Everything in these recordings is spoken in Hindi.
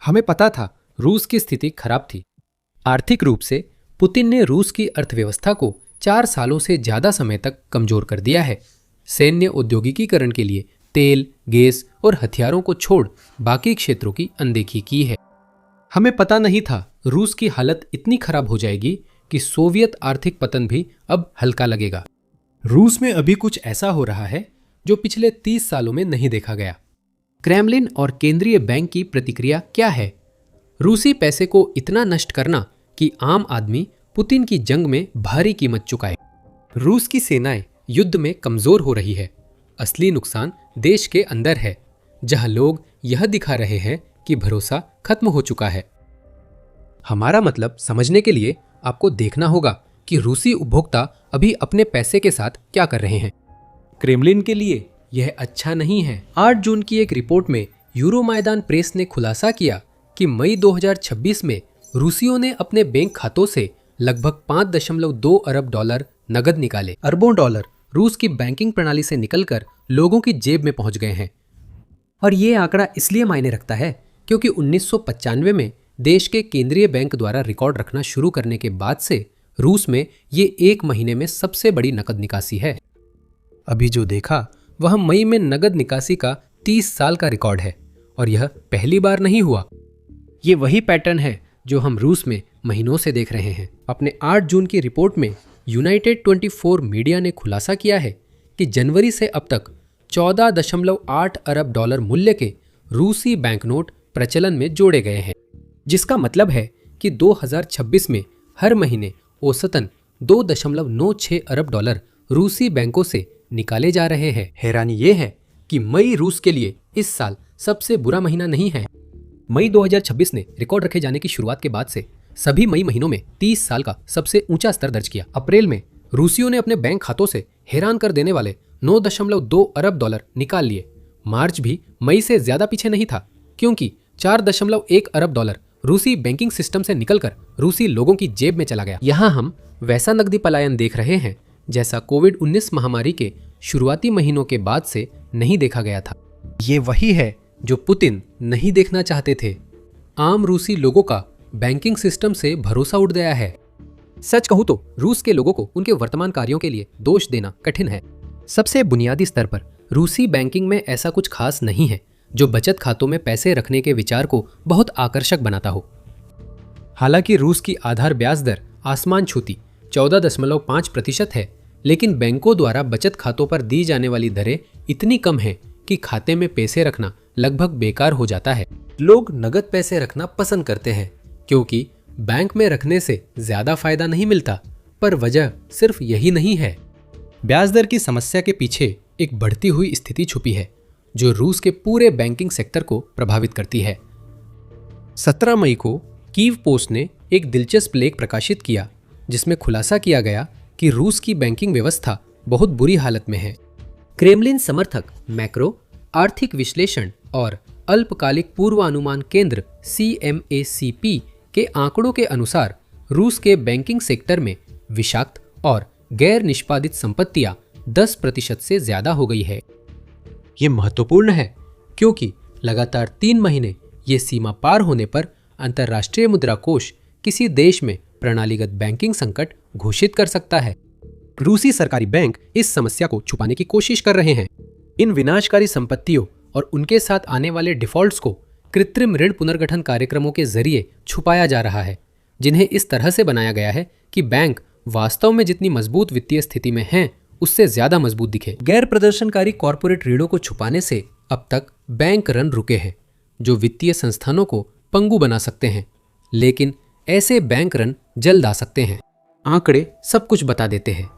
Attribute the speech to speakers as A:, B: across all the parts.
A: हमें पता था रूस की स्थिति खराब थी। आर्थिक रूप से पुतिन ने रूस की अर्थव्यवस्था को 4 सालों से ज्यादा समय तक कमजोर कर दिया है। सैन्य औद्योगिकीकरण के लिए तेल, गैस और हथियारों को छोड़ बाकी क्षेत्रों की अनदेखी की है। हमें पता नहीं था रूस की हालत इतनी खराब हो जाएगी कि सोवियत आर्थिक पतन भी अब हल्का लगेगा। रूस में अभी कुछ ऐसा हो रहा है जो पिछले 30 सालों में नहीं देखा गया। क्रेमलिन और केंद्रीय बैंक की प्रतिक्रिया क्या है? रूसी पैसे को इतना नष्ट करना कि आम आदमी पुतिन की जंग में भारी कीमत चुकाए। रूस की सेनाएं युद्ध में कमजोर हो रही है। असली नुकसान देश के अंदर है, जहां लोग यह दिखा रहे हैं कि भरोसा खत्म हो चुका है। हमारा मतलब समझने के लिए आपको देखना होगा कि रूसी उपभोक्ता अभी अपने पैसे के साथ क्या कर रहे हैं। क्रेमलिन के लिए यह अच्छा नहीं है। 8 जून की एक रिपोर्ट में यूरोमाइदान प्रेस ने खुलासा किया कि मई 2026 में रूसियों ने अपने बैंक खातों से लगभग 5.2 अरब डॉलर नगद निकाले। अरबों डॉलर रूस की बैंकिंग प्रणाली से निकलकर लोगों की जेब में पहुंच गए हैं। और ये आंकड़ा इसलिए मायने रखता है क्योंकि 1995 में देश के केंद्रीय बैंक द्वारा रिकॉर्ड रखना शुरू करने के बाद से रूस में ये 1 महीने में सबसे बड़ी नकद निकासी है। अभी जो देखा वह मई में नगद निकासी का 30 साल का रिकॉर्ड है और यह पहली बार नहीं हुआ। ये वही पैटर्न है जो हम रूस में महीनों से देख रहे हैं। अपने 8 जून की रिपोर्ट में यूनाइटेड 24 मीडिया ने खुलासा किया है कि जनवरी से अब तक 14.8 अरब डॉलर मूल्य के रूसी बैंकनोट प्रचलन में जोड़े गए हैं, जिसका मतलब है कि 2026 में हर महीने औसतन 2.96 अरब डॉलर रूसी बैंकों से निकाले जा रहे हैं। हैरानी यह है कि मई रूस के लिए इस साल सबसे बुरा महीना नहीं है। मई 2026 ने रिकॉर्ड रखे जाने की शुरुआत के बाद से सभी मई महीनों में 30 साल का सबसे ऊंचा स्तर दर्ज किया। अप्रैल में रूसियों ने अपने बैंक खातों से हैरान कर देने वाले 9.2 अरब डॉलर निकाल लिए। मार्च भी मई से ज्यादा पीछे नहीं था, क्योंकि 4.1 अरब डॉलर रूसी बैंकिंग सिस्टम से निकलकर रूसी लोगों की जेब में चला गया। यहाँ हम वैसा नकदी पलायन देख रहे हैं जैसा कोविड-19 महामारी के शुरुआती महीनों के बाद से नहीं देखा गया था। ये वही है जो पुतिन नहीं देखना चाहते थे। आम रूसी लोगों का बैंकिंग सिस्टम से भरोसा उठ गया है। सच कहूं तो रूस के लोगों को उनके वर्तमान कार्यों के लिए दोष देना कठिन है। सबसे बुनियादी स्तर पर रूसी बैंकिंग में ऐसा कुछ खास नहीं है जो बचत खातों में पैसे रखने के विचार को बहुत आकर्षक बनाता हो। हालांकि रूस की आधार ब्याज दर आसमान छूती 14.5% है, लेकिन बैंकों द्वारा बचत खातों पर दी जाने वाली दरें इतनी कम है कि खाते में पैसे रखना लगभग बेकार हो जाता है। लोग नगद पैसे रखना पसंद करते हैं क्योंकि बैंक में रखने से ज्यादा फायदा नहीं मिलता, पर वजह सिर्फ यही नहीं है। ब्याज दर की समस्या के पीछे एक बढ़ती हुई स्थिति छुपी है जो रूस के पूरे बैंकिंग सेक्टर को प्रभावित करती है। 17 मई को कीव पोस्ट ने एक दिलचस्प लेख प्रकाशित किया जिसमें खुलासा किया गया कि रूस की बैंकिंग व्यवस्था बहुत बुरी हालत में है। क्रेमलिन समर्थक मैक्रो आर्थिक विश्लेषण और अल्पकालिक पूर्वानुमान केंद्र CMACP के आंकड़ों के अनुसार रूस के बैंकिंग सेक्टर में विषाक्त और गैर निष्पादित संपत्तियां 10% से ज्यादा हो गई है। ये महत्वपूर्ण है क्योंकि लगातार 3 महीने ये सीमा पार होने पर अंतर्राष्ट्रीय मुद्रा कोष किसी देश में प्रणालीगत बैंकिंग संकट घोषित कर सकता है। रूसी सरकारी बैंक इस समस्या को छुपाने की कोशिश कर रहे हैं। इन विनाशकारी संपत्तियों और उनके साथ आने वाले डिफॉल्ट्स को कृत्रिम ऋण पुनर्गठन कार्यक्रमों के जरिए छुपाया जा रहा है, जिन्हें इस तरह से बनाया गया है कि बैंक वास्तव में जितनी मजबूत वित्तीय स्थिति में हैं, उससे ज्यादा मजबूत दिखे। गैर प्रदर्शनकारी कॉरपोरेट ऋणों को छुपाने से अब तक बैंक रन रुके हैं जो वित्तीय संस्थानों को पंगु बना सकते हैं, लेकिन ऐसे बैंक रन जल्द आ सकते हैं। आंकड़े सब कुछ बता देते हैं।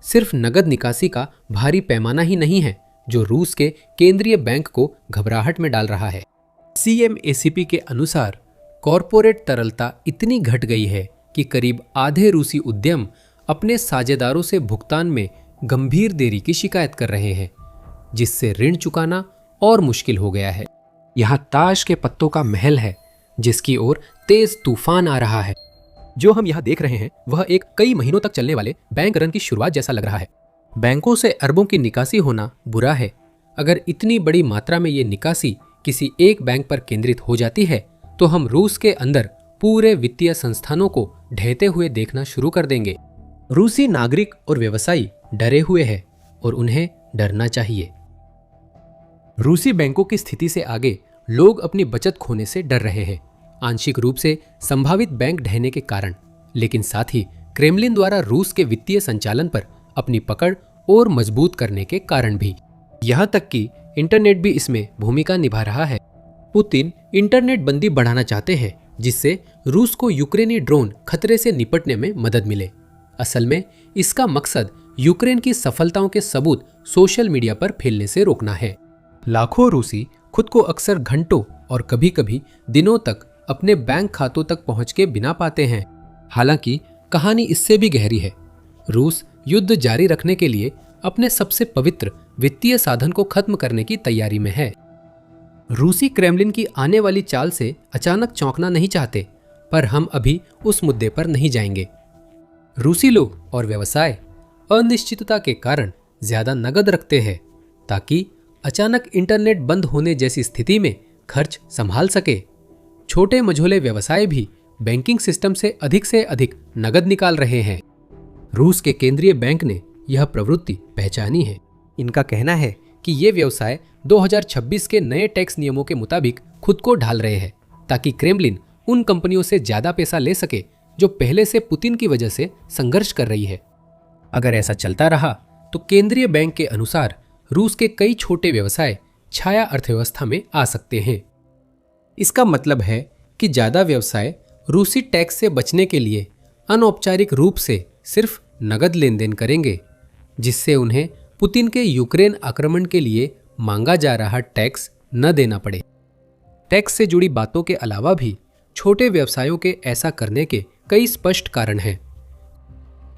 A: सिर्फ नगद निकासी का भारी पैमाना ही नहीं है जो रूस के केंद्रीय बैंक को घबराहट में डाल रहा है। CMACP के अनुसार कॉरपोरेट तरलता इतनी घट गई है कि करीब आधे रूसी उद्यम अपने साझेदारों से भुगतान में गंभीर देरी की शिकायत कर रहे हैं, जिससे ऋण चुकाना और मुश्किल हो गया है। यहाँ ताश के पत्तों का महल है जिसकी ओर तेज तूफान आ रहा है। जो हम यहाँ देख रहे हैं वह एक कई महीनों तक चलने वाले बैंक रन की शुरुआत जैसा लग रहा है। बैंकों से अरबों की निकासी होना बुरा है। अगर इतनी बड़ी मात्रा में ये निकासी किसी एक बैंक पर केंद्रित हो जाती है तो हम रूस के अंदर पूरे वित्तीय संस्थानों को ढहते हुए देखना शुरू कर देंगे। रूसी नागरिक और व्यवसायी डरे हुए हैं और उन्हें डरना चाहिए। रूसी बैंकों की स्थिति से आगे लोग अपनी बचत खोने से डर रहे हैं, आंशिक रूप से संभावित बैंक ढहने के कारण, लेकिन साथ ही क्रेमलिन द्वारा रूस के वित्तीय संचालन पर अपनी पकड़ और मजबूत करने के कारण भी। यहां तक कि इंटरनेट भी इसमें भूमिका निभा रहा है। पुतिन इंटरनेट बंदी बढ़ाना चाहते हैं जिससे रूस को यूक्रेनी ड्रोन खतरे से निपटने में मदद मिले। असल में इसका मकसद यूक्रेन की सफलताओं के सबूत सोशल मीडिया पर फैलने से रोकना है। लाखों रूसी खुद को अक्सर घंटों और कभी-कभी दिनों तक अपने बैंक खातों तक पहुंच के बिना पाते हैं। हालांकि कहानी इससे भी गहरी है। रूस युद्ध जारी रखने के लिए अपने सबसे पवित्र वित्तीय साधन को खत्म करने की तैयारी में है। रूसी क्रेमलिन की आने वाली चाल से अचानक चौंकना नहीं चाहते, पर हम अभी उस मुद्दे पर नहीं जाएंगे। रूसी लोग और व्यवसाय अनिश्चितता के कारण ज्यादा नकद रखते हैं ताकि अचानक इंटरनेट बंद होने जैसी स्थिति में खर्च संभाल सके। छोटे मझोले व्यवसाय भी बैंकिंग सिस्टम से अधिक नकद निकाल रहे हैं। रूस के केंद्रीय बैंक ने यह प्रवृत्ति पहचानी है। इनका कहना है कि ये व्यवसाय 2026 के नए टैक्स नियमों के मुताबिक खुद को ढाल रहे हैं ताकि क्रेमलिन उन कंपनियों से ज्यादा पैसा ले सके जो पहले से पुतिन की वजह से संघर्ष कर रही है। अगर ऐसा चलता रहा तो केंद्रीय बैंक के अनुसार रूस के कई छोटे व्यवसाय छाया अर्थव्यवस्था में आ सकते हैं। इसका मतलब है कि ज्यादा व्यवसाय रूसी टैक्स से बचने के लिए अनौपचारिक रूप से सिर्फ नगद लेन देन करेंगे, जिससे उन्हें पुतिन के यूक्रेन आक्रमण के लिए मांगा जा रहा टैक्स न देना पड़े। टैक्स से जुड़ी बातों के अलावा भी छोटे व्यवसायों के ऐसा करने के कई स्पष्ट कारण हैं।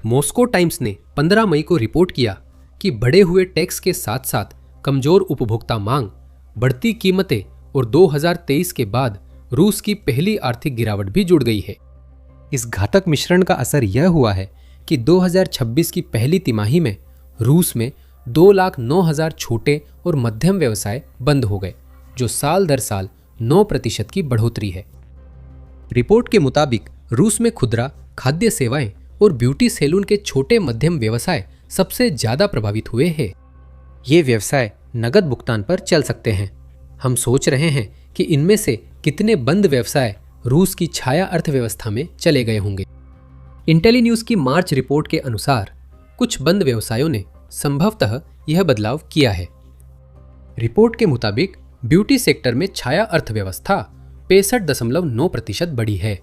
A: मॉस्को टाइम्स ने 15 मई को रिपोर्ट किया कि बढ़े हुए टैक्स के साथ साथ कमजोर उपभोक्ता मांग, बढ़ती कीमतें और 2023 के बाद रूस की पहली आर्थिक गिरावट भी जुड़ गई है। इस घातक मिश्रण का असर यह हुआ है कि 2026 की पहली तिमाही में रूस में 2,09,000 छोटे और मध्यम व्यवसाय बंद हो गए, जो साल दर साल 9% की बढ़ोतरी है। रिपोर्ट के मुताबिक रूस में खुदरा, खाद्य सेवाएं और ब्यूटी सैलून के छोटे मध्यम व्यवसाय सबसे ज्यादा प्रभावित हुए हैं। ये व्यवसाय नगद भुगतान पर चल सकते हैं। हम सोच रहे हैं कि इनमें से कितने बंद व्यवसाय रूस की छाया अर्थव्यवस्था में चले गए होंगे। इंटेलीन्यूज की मार्च रिपोर्ट के अनुसार कुछ बंद व्यवसायों ने संभवतः यह बदलाव किया है। रिपोर्ट के मुताबिक ब्यूटी सेक्टर में छाया अर्थव्यवस्था 65.9% बढ़ी है।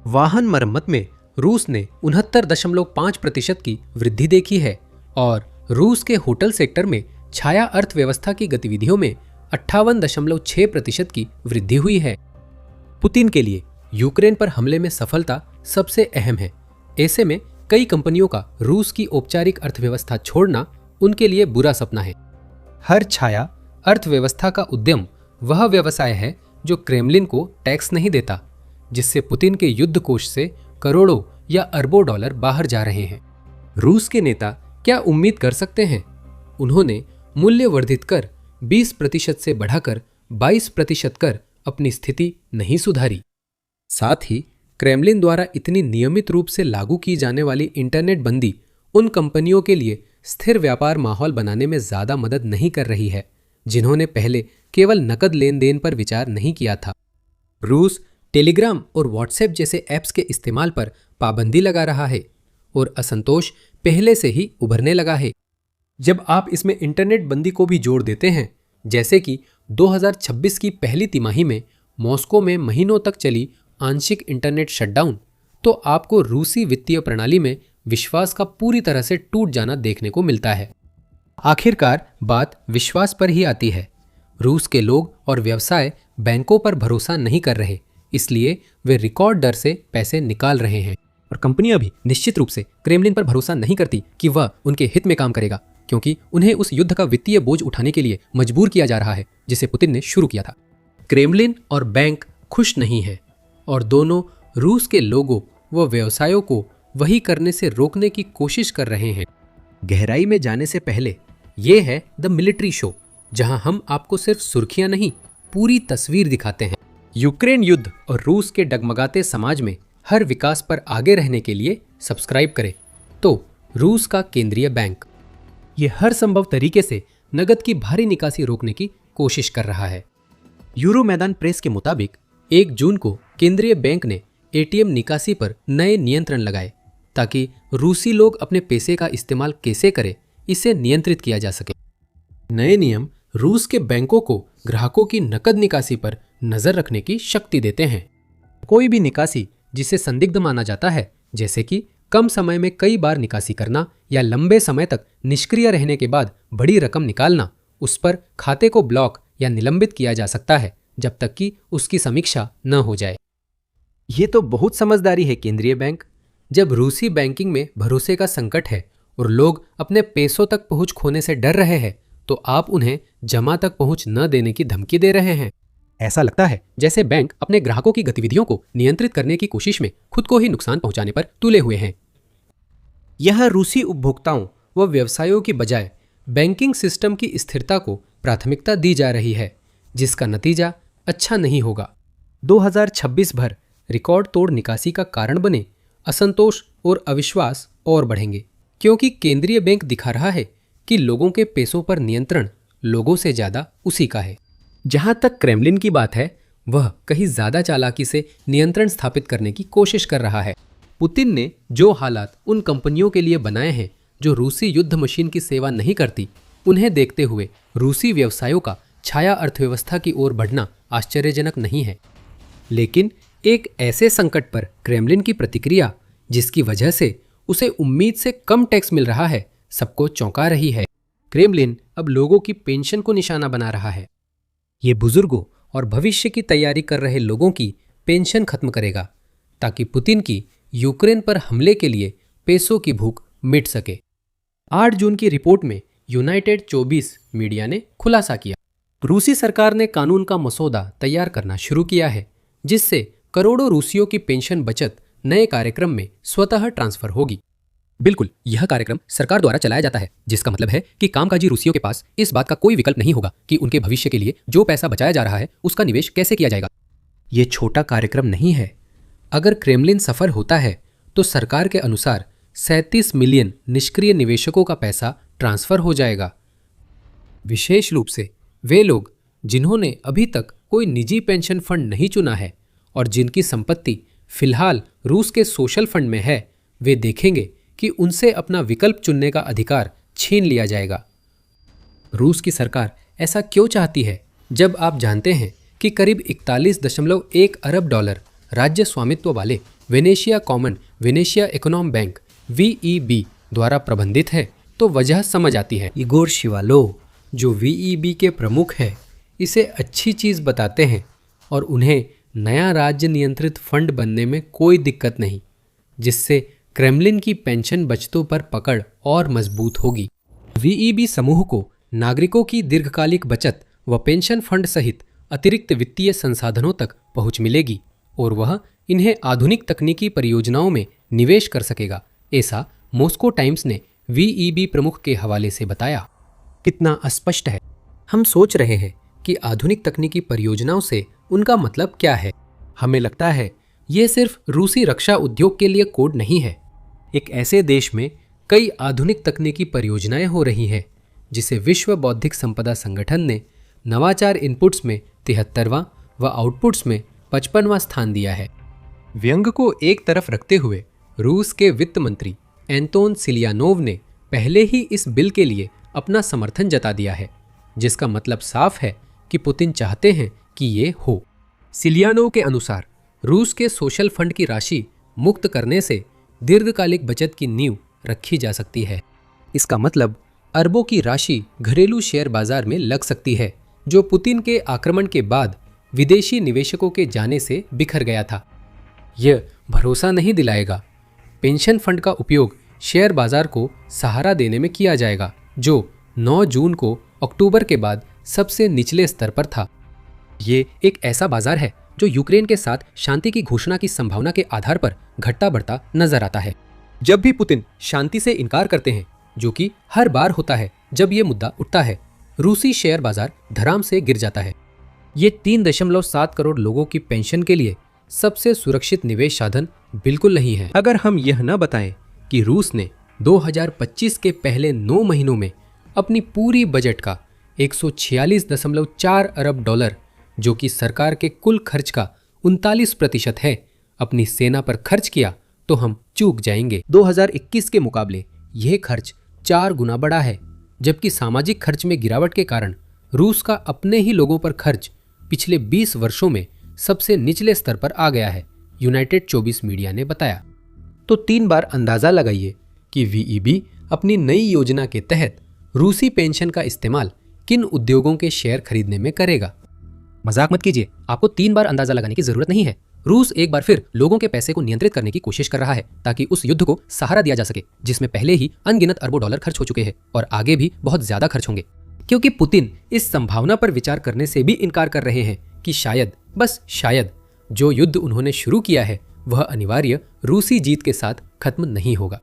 A: वाहन मरम्मत में रूस ने 69.5% की वृद्धि देखी है और रूस के होटल सेक्टर में छाया अर्थव्यवस्था की गतिविधियों में 58.6% की वृद्धि हुई है। पुतिन के लिए यूक्रेन पर हमले में सफलता सबसे अहम है। ऐसे में कई कंपनियों का रूस की औपचारिक अर्थव्यवस्था छोड़ना उनके लिए बुरा सपना है। हर छाया अर्थव्यवस्था का उद्यम वह व्यवसाय है जो क्रेमलिन को टैक्स नहीं देता, जिससे पुतिन के युद्ध कोष से करोड़ों या अरबों डॉलर बाहर जा रहे हैं। रूस के नेता क्या उम्मीद कर सकते हैं? उन्होंने मूल्य वर्धित कर 20% से बढ़ाकर 22% कर अपनी स्थिति नहीं सुधारी। साथ ही क्रेमलिन द्वारा इतनी नियमित रूप से लागू की जाने वाली इंटरनेट बंदी उन कंपनियों के लिए स्थिर व्यापार माहौल बनाने में ज्यादा मदद नहीं कर रही है, जिन्होंने पहले केवल नकद लेन देन पर विचार नहीं किया था। रूस टेलीग्राम और व्हाट्सएप जैसे ऐप्स के इस्तेमाल पर पाबंदी लगा रहा है और असंतोष पहले से ही उभरने लगा है। जब आप इसमें इंटरनेट बंदी को भी जोड़ देते हैं, जैसे कि 2026 की पहली तिमाही में मॉस्को में महीनों तक चली आंशिक इंटरनेट शटडाउन, तो आपको रूसी वित्तीय प्रणाली में विश्वास का पूरी तरह से टूट जाना देखने को मिलता है। आखिरकार बात विश्वास पर ही आती है। रूस के लोग और व्यवसाय बैंकों पर भरोसा नहीं कर रहे, इसलिए वे रिकॉर्ड दर से पैसे निकाल रहे हैं। और कंपनियां भी निश्चित रूप से क्रेमलिन पर भरोसा नहीं करती कि वह उनके हित में काम करेगा, क्योंकि उन्हें उस युद्ध का वित्तीय बोझ उठाने के लिए मजबूर किया जा रहा है जिसे पुतिन ने शुरू किया था। क्रेमलिन और बैंक खुश नहीं है और दोनों रूस के लोगों व व्यवसायों को वही करने से रोकने की कोशिश कर रहे हैं। गहराई में जाने से पहले ये है द मिलिट्री शो, जहां हम आपको सिर्फ सुर्खियां नहीं, पूरी तस्वीर दिखाते हैं। यूक्रेन युद्ध और रूस के डगमगाते समाज में हर विकास पर आगे रहने के लिए सब्सक्राइब करें। तो रूस का केंद्रीय बैंक ये हर संभव तरीके से नकद की भारी निकासी रोकने की कोशिश कर रहा है। यूरो मैदान प्रेस के मुताबिक 1 जून को केंद्रीय बैंक ने एटीएम निकासी पर नए नियंत्रण लगाए ताकि रूसी लोग अपने पैसे का इस्तेमाल कैसे करें इसे नियंत्रित किया जा सके। नए नियम रूस के बैंकों को ग्राहकों की नकद निकासी पर नजर रखने की शक्ति देते हैं। कोई भी निकासी जिसे संदिग्ध माना जाता है, जैसे कि कम समय में कई बार निकासी करना या लंबे समय तक निष्क्रिय रहने के बाद बड़ी रकम निकालना, उस पर खाते को ब्लॉक या निलंबित किया जा सकता है जब तक कि उसकी समीक्षा न हो जाए। ये तो बहुत समझदारी है केंद्रीय बैंक। जब रूसी बैंकिंग में भरोसे का संकट है और लोग अपने पैसों तक पहुंच खोने से डर रहे हैं, तो आप उन्हें जमा तक पहुंच न देने की धमकी दे रहे हैं। ऐसा लगता है जैसे बैंक अपने ग्राहकों की गतिविधियों को नियंत्रित करने की कोशिश में खुद को ही नुकसान पहुंचाने पर तुले हुए हैं। यह रूसी उपभोक्ताओं व व्यवसायों की बजाय बैंकिंग सिस्टम की स्थिरता को प्राथमिकता दी जा रही है, जिसका नतीजा अच्छा नहीं होगा। 2026 भर रिकॉर्ड तोड़ निकासी का कारण बने, असंतोष और अविश्वास और बढ़ेंगे, क्योंकि केंद्रीय बैंक दिखा रहा है कि लोगों के पैसों पर नियंत्रण लोगों से ज्यादा उसी का है। जहां तक क्रेमलिन की बात है, वह कहीं ज्यादा चालाकी से नियंत्रण स्थापित करने की कोशिश कर रहा है। पुतिन ने जो हालात उन कंपनियों के लिए बनाए हैं जो रूसी युद्ध मशीन की सेवा नहीं करती, उन्हें देखते हुए रूसी व्यवसायों का छाया अर्थव्यवस्था की ओर बढ़ना आश्चर्यजनक नहीं है। लेकिन एक ऐसे संकट पर क्रेमलिन की प्रतिक्रिया, जिसकी वजह से उसे उम्मीद से कम टैक्स मिल रहा है, सबको चौंका रही है। क्रेमलिन अब लोगों की पेंशन को निशाना बना रहा है। ये बुजुर्गों और भविष्य की तैयारी कर रहे लोगों की पेंशन खत्म करेगा, ताकि पुतिन की यूक्रेन पर हमले के लिए पैसों की भूख मिट सके। 8 जून की रिपोर्ट में यूनाइटेड 24 मीडिया ने खुलासा किया, रूसी सरकार ने कानून का मसौदा तैयार करना शुरू किया है, जिससे करोड़ों रूसियों की पेंशन बचत नए कार्यक्रम में स्वतः ट्रांसफर होगी। बिल्कुल, यह कार्यक्रम सरकार द्वारा चलाया जाता है, जिसका मतलब है कि कामकाजी रूसियों के पास इस बात का कोई विकल्प नहीं होगा कि उनके भविष्य के लिए जो पैसा बचाया जा रहा है उसका निवेश कैसे किया जाएगा। ये छोटा कार्यक्रम नहीं है। अगर क्रेमलिन सफल होता है तो सरकार के अनुसार 37 मिलियन निष्क्रिय निवेशकों का पैसा ट्रांसफर हो जाएगा। विशेष रूप से वे लोग जिन्होंने अभी तक कोई निजी पेंशन फंड नहीं चुना है और जिनकी संपत्ति फिलहाल रूस के सोशल फंड में है, वे देखेंगे कि उनसे अपना विकल्प चुनने का अधिकार छीन लिया जाएगा। रूस की सरकार ऐसा क्यों चाहती है, जब आप जानते हैं कि करीब 41.1 अरब डॉलर राज्य स्वामित्व वाले वेनेशिया कॉमन वेनेशिया इकोनॉम बैंक VEB द्वारा प्रबंधित है, तो वजह समझ आती है। इगोर शिवालोव, जो VEB के प्रमुख है, इसे अच्छी चीज़ बताते हैं और उन्हें नया राज्य नियंत्रित फंड बनने में कोई दिक्कत नहीं, जिससे क्रेमलिन की पेंशन बचतों पर पकड़ और मजबूत होगी। VEB समूह को नागरिकों की दीर्घकालिक बचत व पेंशन फंड सहित अतिरिक्त वित्तीय संसाधनों तक पहुंच मिलेगी और वह इन्हें आधुनिक तकनीकी परियोजनाओं में निवेश कर सकेगा, ऐसा मॉस्को टाइम्स ने VEB प्रमुख के हवाले से बताया। कितना अस्पष्ट है। हम सोच रहे हैं कि आधुनिक तकनीकी परियोजनाओं से उनका मतलब क्या है। हमें लगता है ये सिर्फ रूसी रक्षा उद्योग के लिए कोड नहीं है। एक ऐसे देश में कई आधुनिक तकनीकी परियोजनाएं हो रही हैं, जिसे विश्व बौद्धिक संपदा संगठन ने नवाचार इनपुट्स में 73वां व आउटपुट्स में 55वां स्थान दिया है। व्यंग को एक तरफ रखते हुए रूस के वित्त मंत्री एंटोन सिलियानोव ने पहले ही इस बिल के लिए अपना समर्थन जता दिया है, जिसका मतलब साफ है कि पुतिन चाहते हैं कि ये हो। सिलियानोव के अनुसार रूस के सोशल फंड की राशि मुक्त करने से दीर्घकालिक बचत की नींव रखी जा सकती है। इसका मतलब अरबों की राशि घरेलू शेयर बाजार में लग सकती है, जो पुतिन के आक्रमण के बाद विदेशी निवेशकों के जाने से बिखर गया था। यह भरोसा नहीं दिलाएगा। पेंशन फंड का उपयोग शेयर बाजार को सहारा देने में किया जाएगा, जो 9 जून को अक्टूबर के बाद सबसे निचले स्तर पर था। ये एक ऐसा बाजार है जो यूक्रेन के साथ शांति की घोषणा की संभावना के आधार पर घटता बढ़ता नजर आता है। जब भी पुतिन शांति से इनकार करते हैं, जो कि हर बार होता है जब यह मुद्दा उठता है, रूसी शेयर बाजार धड़ाम से गिर जाता है। ये 3.7 करोड़ लोगों की पेंशन के लिए सबसे सुरक्षित निवेश साधन बिल्कुल नहीं है। अगर हम यह न बताएं कि रूस ने 2025 के पहले 9 महीनों में अपनी पूरी बजट का 146.4 अरब डॉलर, जो कि सरकार के कुल खर्च का 39% है, अपनी सेना पर खर्च किया तो हम चूक जाएंगे। 2021 के मुकाबले यह खर्च 4 गुना बढ़ा है, जबकि सामाजिक खर्च में गिरावट के कारण रूस का अपने ही लोगों पर खर्च पिछले 20 वर्षों में सबसे निचले स्तर पर आ गया है, यूनाइटेड 24 मीडिया ने बताया। तो 3 बार अंदाजा लगाइए कि वीईबी अपनी नई योजना के तहत रूसी पेंशन का इस्तेमाल किन उद्योगों के शेयर खरीदने में करेगा।
B: मजाक मत कीजिए, आपको 3 बार अंदाजा लगाने की जरूरत नहीं है। रूस एक बार फिर लोगों के पैसे को नियंत्रित करने की कोशिश कर रहा है ताकि उस युद्ध को सहारा दिया जा सके जिसमें पहले ही अनगिनत अरबों डॉलर खर्च हो चुके हैं और आगे भी बहुत ज्यादा खर्च होंगे। क्योंकि पुतिन इस संभावना पर विचार करने से भी इनकार कर रहे हैं कि शायद, बस शायद, जो युद्ध उन्होंने शुरू किया है वह अनिवार्य रूसी जीत के साथ खत्म नहीं होगा।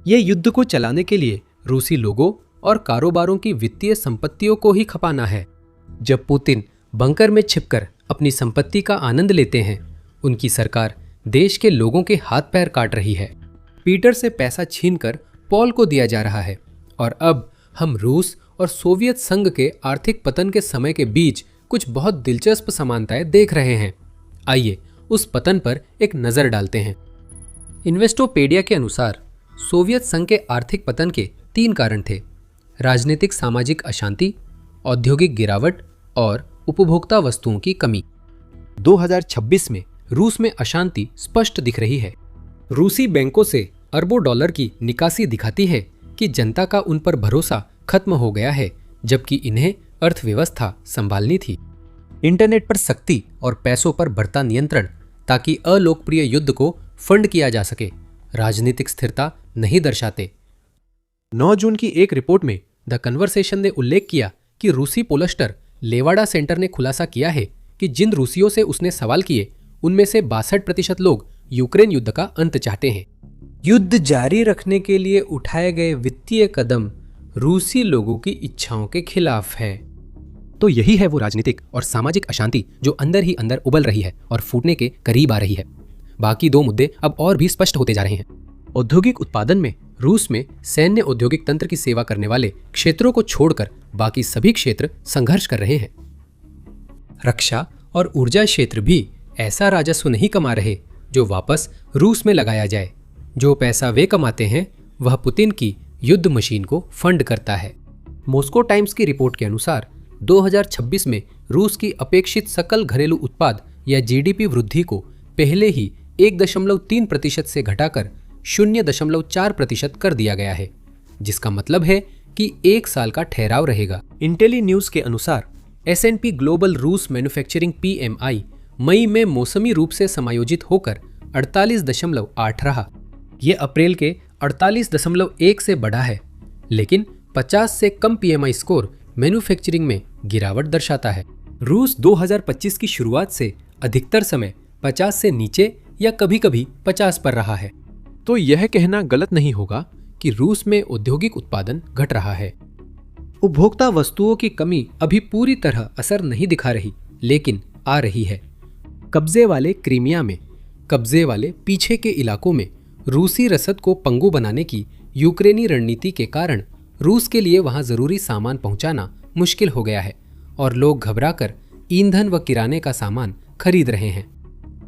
B: यह युद्ध को चलाने के लिए रूसी लोगों और कारोबारों की वित्तीय संपत्तियों को ही खपाना है। जब पुतिन बंकर में छिपकर अपनी संपत्ति का आनंद लेते हैं, उनकी सरकार देश के लोगों के हाथ पैर काट रही है। पीटर से पैसा छीनकर पॉल को दिया जा रहा है और अब हम रूस और सोवियत संघ के आर्थिक पतन के समय के बीच कुछ बहुत दिलचस्प समानताएं देख रहे हैं। आइए उस पतन पर एक नजर डालते हैं। इन्वेस्टोपेडिया के अनुसार सोवियत संघ के आर्थिक पतन के 3 कारण थे: राजनीतिक सामाजिक अशांति, औद्योगिक गिरावट और उपभोक्ता वस्तुओं की कमी। 2026 में रूस में अशांति स्पष्ट दिख रही है। रूसी बैंकों से अरबों डॉलर की निकासी दिखाती है कि जनता का उन पर भरोसा खत्म हो गया है, जबकि इन्हें अर्थव्यवस्था संभालनी थी। इंटरनेट पर सख्ती और पैसों पर बढ़ता नियंत्रण ताकि अलोकप्रिय युद्ध को फंड किया जा सके, राजनीतिक स्थिरता नहीं दर्शाते। 9 जून की एक रिपोर्ट में द कन्वर्सेशन ने उल्लेख किया कि रूसी पोलस्टर लेवाडा सेंटर ने खुलासा किया है कि जिन रूसियों से उसने सवाल किए उनमें से 62% लोग यूक्रेन युद्ध का अंत चाहते हैं। युद्ध जारी रखने के लिए उठाए गए वित्तीय कदम रूसी लोगों की इच्छाओं के खिलाफ है। तो यही है वो राजनीतिक और सामाजिक अशांति जो अंदर ही अंदर उबल रही है और फूटने के करीब आ रही है। बाकी 2 मुद्दे अब और भी स्पष्ट होते जा रहे हैं।
A: औद्योगिक उत्पादन में रूस में सैन्य औद्योगिक तंत्र की सेवा करने वाले क्षेत्रों को छोड़कर बाकी सभी क्षेत्र संघर्ष कर रहे हैं। रक्षा और ऊर्जा क्षेत्र भी ऐसा राजस्व नहीं कमा रहे जो वापस रूस में लगाया जाए। जो पैसा वे कमाते हैं वह पुतिन की युद्ध मशीन को फंड करता है। मॉस्को टाइम्स की रिपोर्ट के अनुसार 2026 में रूस की अपेक्षित सकल घरेलू उत्पाद या जीडीपी वृद्धि को पहले ही 1.3% से घटाकर 0.4% कर दिया गया है, जिसका मतलब है कि 1 साल का ठहराव रहेगा। इंटेली न्यूज के अनुसार S&P ग्लोबल रूस मैन्युफैक्चरिंग PMI मई में मौसमी रूप से समायोजित होकर 48.8 रहा। यह अप्रैल के 48.1 से बढ़ा है, लेकिन 50 से कम PMI स्कोर मैन्युफैक्चरिंग में गिरावट दर्शाता है। रूस 2025 की शुरुआत से अधिकतर समय 50 से नीचे या कभी-कभी 50 पर रहा है। तो यह कहना गलत नहीं होगा कि रूस में औद्योगिक उत्पादन घट रहा है। उपभोक्ता वस्तुओं की कमी अभी पूरी तरह असर नहीं दिखा रही, लेकिन आ रही है। कब्जे वाले क्रीमिया में, कब्जे वाले पीछे के इलाकों में रूसी रसद को पंगु बनाने की यूक्रेनी रणनीति के कारण रूस के लिए वहां जरूरी सामान पहुंचाना मुश्किल हो गया है और लोग घबराकर ईंधन व किराने का सामान खरीद रहे हैं।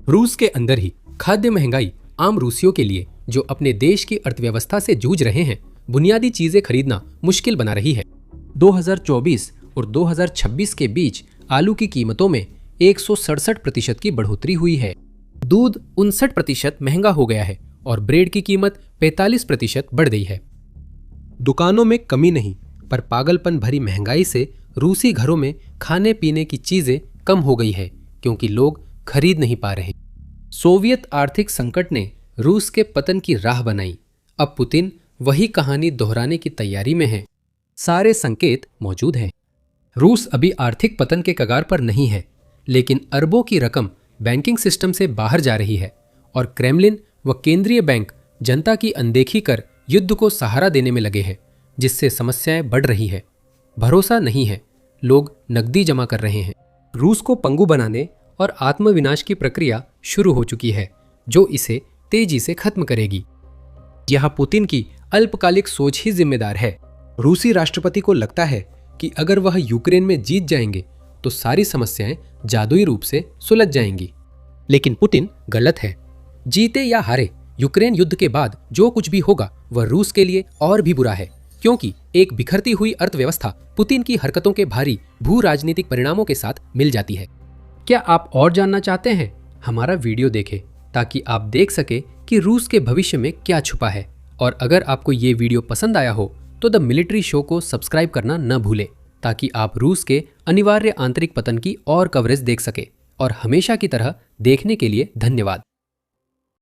A: रूस के अंदर ही खाद्य महंगाई आम रूसियों के लिए, जो अपने देश की अर्थव्यवस्था से जूझ रहे हैं, बुनियादी चीजें खरीदना मुश्किल बना रही है। 2024 और 2026 के बीच आलू की कीमतों में 167% की बढ़ोतरी हुई है। दूध 59% महंगा हो गया है और ब्रेड की कीमत 45% बढ़ गई है। दुकानों में कमी नहीं, पर पागलपन भरी महंगाई से रूसी घरों में खाने पीने की चीजें कम हो गई है क्योंकि लोग खरीद नहीं पा रहे। सोवियत आर्थिक संकट ने रूस के पतन की राह बनाई। अब पुतिन वही कहानी दोहराने की तैयारी में है। सारे संकेत मौजूद हैं। रूस अभी आर्थिक पतन के कगार पर नहीं है, लेकिन अरबों की रकम बैंकिंग सिस्टम से बाहर जा रही है और क्रेमलिन व केंद्रीय बैंक जनता की अनदेखी कर युद्ध को सहारा देने में लगे हैं, जिससे समस्याएं बढ़ रही है। भरोसा नहीं है, लोग नकदी जमा कर रहे हैं। रूस को पंगु बनाने और आत्मविनाश की प्रक्रिया शुरू हो चुकी है, जो इसे तेजी से खत्म करेगी। यह पुतिन की अल्पकालिक सोच ही जिम्मेदार है। रूसी राष्ट्रपति को लगता है कि अगर वह यूक्रेन में जीत जाएंगे तो सारी समस्याएं जादुई रूप से सुलझ जाएंगी। लेकिन पुतिन गलत है। जीते या हारे, यूक्रेन युद्ध के बाद जो कुछ भी होगा वह रूस के लिए और भी बुरा है, क्योंकि एक बिखरती हुई अर्थव्यवस्था पुतिन की हरकतों के भारी भू राजनीतिक परिणामों के साथ मिल जाती है। क्या आप और जानना चाहते हैं? हमारा वीडियो देखें ताकि आप देख सके कि रूस के भविष्य में क्या छुपा है। और अगर आपको ये वीडियो पसंद आया हो तो द मिलिट्री शो को सब्सक्राइब करना न भूलें, ताकि आप रूस के अनिवार्य आंतरिक पतन की और कवरेज देख सके। और हमेशा की तरह देखने के लिए धन्यवाद।